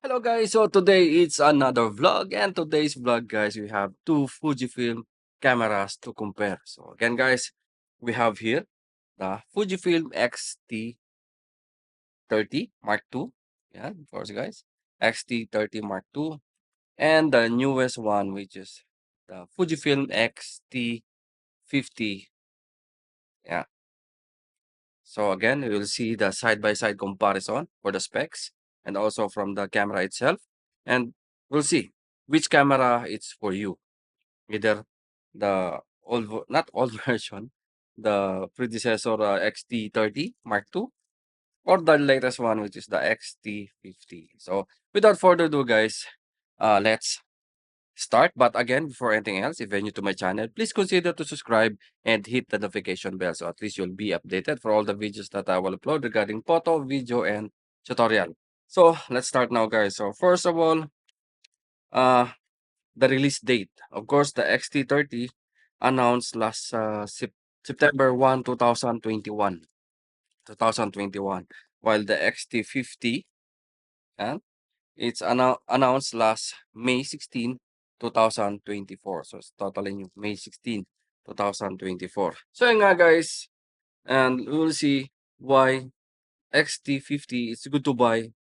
Hello guys, so today it's another vlog and today's vlog guys we have two Fujifilm cameras to compare. So again guys, we have here the Fujifilm X-T30 Mark II. Yeah, of course guys. X-T30 Mark II and the newest one which is the Fujifilm X-T50. Yeah. So again, we will see the side-by-side comparison for the specs and also from the camera itself. And we'll see which camera it's for you. Either the not old version, the predecessor XT30 Mark II, or the latest one, which is the XT50. So without further ado, guys, let's start. But again, before anything else, if you're new to my channel, please consider to subscribe and hit the notification bell so at least you'll be updated for all the videos that I will upload regarding photo, video, and tutorial. So let's start now, guys. So first of all, uh, the release date. Of course, the XT30 announced last September 1, 2021. 2021. While the XT50, and it's announced last May 16, 2024. So it's totally new, May 16, 2024. So yun nga guys, and we will see why XT50 is good to buy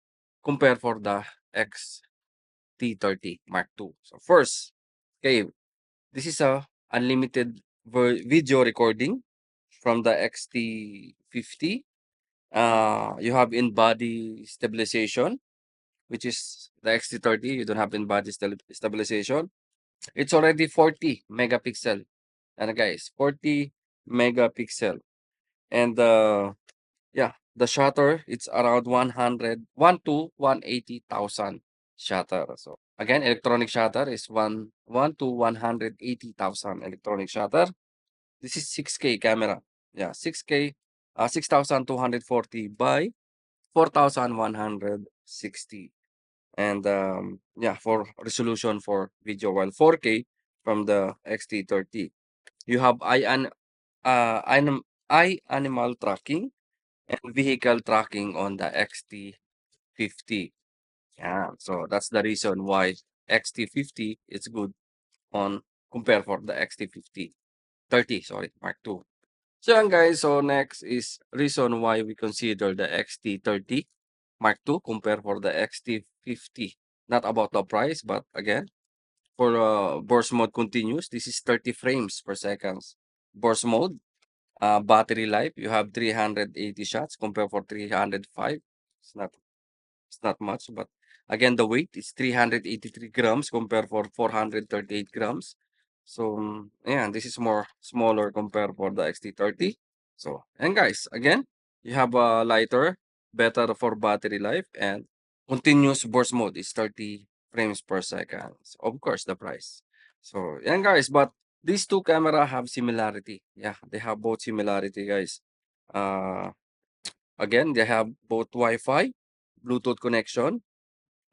compared for the XT30 Mark II. So first, okay, this is a unlimited video recording from the XT50. You have in-body stabilization, which is the XT30. You don't have in-body stabilization. It's already 40 megapixel. And guys, 40 megapixel. And yeah, the shutter, it's around 1 to 180,000 shutter. So again, electronic shutter is 1 to 180,000 electronic shutter. This is 6K camera. Yeah, 6K, 6,240 by 4,160. And yeah, for resolution for video, while 4K from the XT30. You have eye animal tracking and vehicle tracking on the XT50. Yeah, so that's the reason why XT50 is good on compare for the XT50 30, sorry, Mark II. So yan guys, so next is reason why we consider the XT30 Mark II compare for the XT50. Not about the price, but again, for burst mode continuous, this is 30 frames per second. Burst mode, battery life, you have 380 shots compared for 305. It's not it's not much, but again, the weight is 383 grams compared for 438 grams. So, yeah, this is more smaller compared for the XT30. So, and guys, again, you have a lighter, better for battery life, and continuous burst mode is 30 frames per second. So, of course, the price. So, and guys, but these two camera have similarity. Yeah, they have both similarity, guys. Uh, Again, they have both Wi-Fi, Bluetooth connection.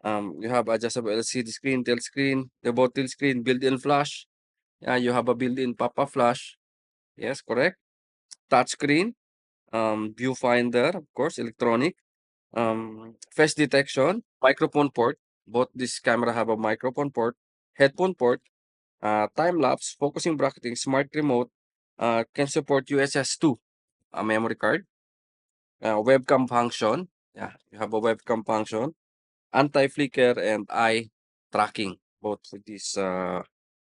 You have adjustable LCD screen, tail screen, the both tail screen, built-in flash. Yeah, you have a built-in pop-up flash. Yes, correct. Touch screen, viewfinder, of course, electronic. Face detection, microphone port. Both this camera have a microphone port, headphone port, time lapse, focusing bracketing, smart remote. Can support USS 2, a memory card. Webcam function. Yeah, you have a webcam function, anti-flicker and eye tracking, both with this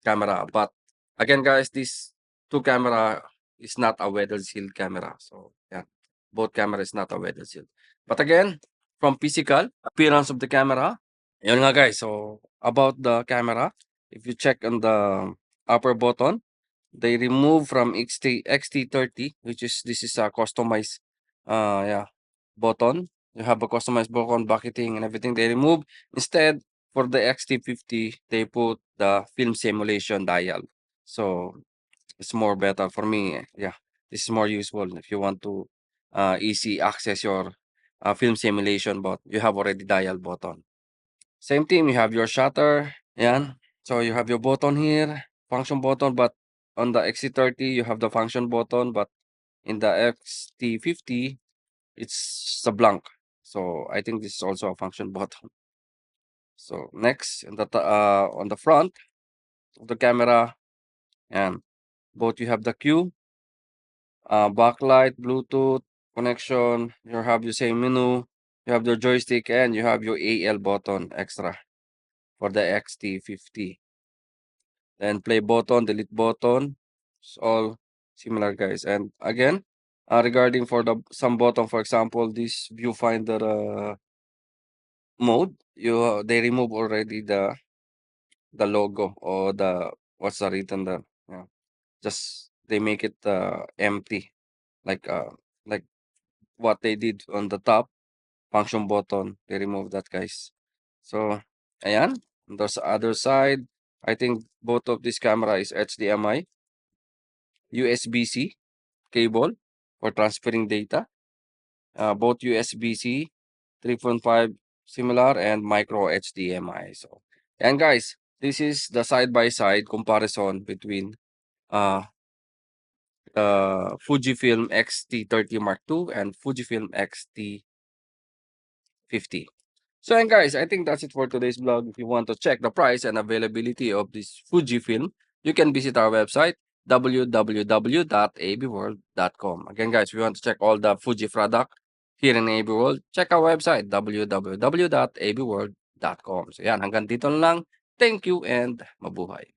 camera. But again, guys, this two camera is not a weather seal camera. So yeah, both camera is not a weather seal. But again, from physical appearance of the camera, yun nga guys. So about the camera, if you check on the upper button, they remove from XT30, which is this is a customized yeah, button. You have a customized button, bucketing and everything they remove. Instead, for the XT50, they put the film simulation dial. So it's more better for me. Yeah, this is more useful if you want to easy access your film simulation, but you have already dial button. Same thing, you have your shutter. Yan. So you have your button here, function button, but on the XC30, you have the function button, but in the XT50, it's a blank. So I think this is also a function button. So next, on the front of the camera, and both you have the Q, backlight, Bluetooth connection. You have your same menu. You have your joystick, and you have your AL button extra for the XT50. Then play button, delete button. It's all similar, guys. And again, regarding for the some button, for example, this viewfinder mode, they remove already the logo or what's the written there. Yeah. Just they make it empty, like like what they did on the top function button. They remove that, guys. So ayan, on the other side, I think both of this camera is HDMI, USB-C cable for transferring data. Both USB-C 3.5 similar and micro HDMI. So, and guys, this is the side by side comparison between uh Fujifilm X-T30 Mark II and Fujifilm X-T50. So, and guys, I think that's it for today's vlog. If you want to check the price and availability of this Fujifilm, you can visit our website www.abworld.com. Again, guys, if you want to check all the Fuji product here in AB World, check our website www.abworld.com. So yan, hanggang dito na lang. Thank you and mabuhay.